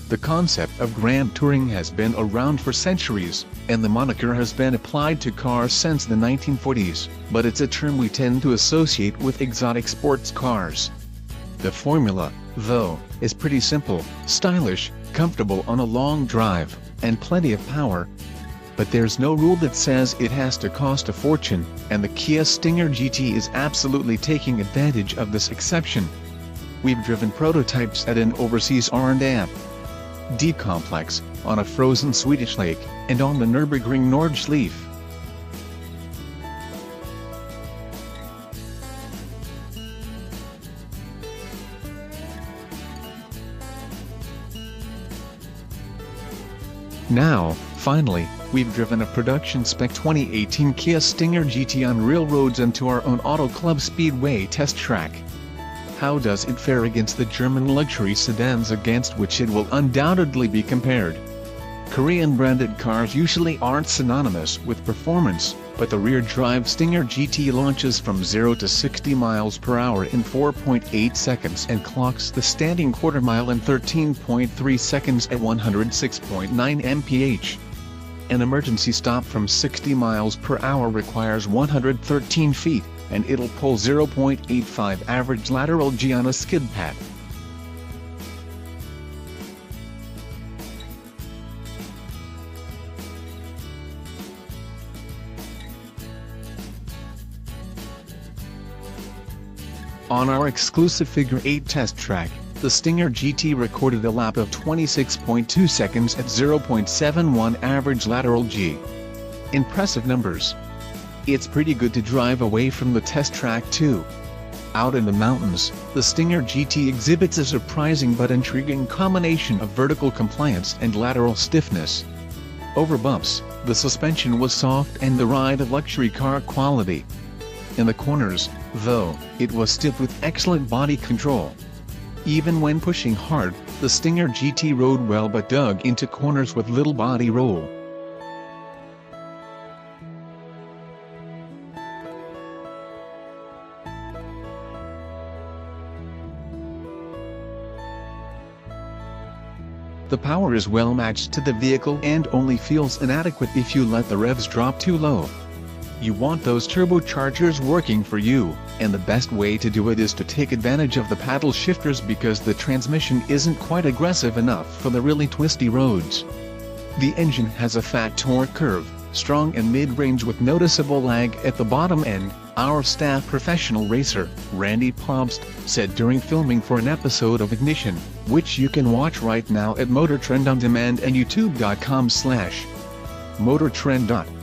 The concept of grand touring has been around for centuries, and the moniker has been applied to cars since the 1940s, but it's a term we tend to associate with exotic sports cars. The formula, though, is pretty simple: stylish, comfortable on a long drive, and plenty of power. But there's no rule that says it has to cost a fortune, and the Kia Stinger GT is absolutely taking advantage of this exception. We've driven prototypes at an overseas R&D complex, on a frozen Swedish lake, and on the Nürburgring Nordschleife. Now, finally, we've driven a production-spec 2018 Kia Stinger GT on real roads and to our own Auto Club Speedway test track. How does it fare against the German luxury sedans against which it will undoubtedly be compared? Korean-branded cars usually aren't synonymous with performance, but the rear-drive Stinger GT launches from 0 to 60 miles per hour in 4.8 seconds and clocks the standing quarter-mile in 13.3 seconds at 106.9 mph. An emergency stop from 60 miles per hour requires 113 feet, and it'll pull 0.85 average lateral G on a skidpad. On our exclusive Figure 8 test track, the Stinger GT recorded a lap of 26.2 seconds at 0.71 average lateral G. Impressive numbers. It's pretty good to drive away from the test track too. Out in the mountains, the Stinger GT exhibits a surprising but intriguing combination of vertical compliance and lateral stiffness. Over bumps, the suspension was soft and the ride of luxury car quality. In the corners, though, it was stiff with excellent body control. Even when pushing hard, the Stinger GT rode well but dug into corners with little body roll. The power is well matched to the vehicle and only feels inadequate if you let the revs drop too low. You want those turbochargers working for you, and the best way to do it is to take advantage of the paddle shifters because the transmission isn't quite aggressive enough for the really twisty roads. The engine has a fat torque curve, strong and mid-range with noticeable lag at the bottom end, our staff professional racer, Randy Pobst, said during filming for an episode of Ignition, which you can watch right now at Motor Trend On Demand and youtube.com/motortrend.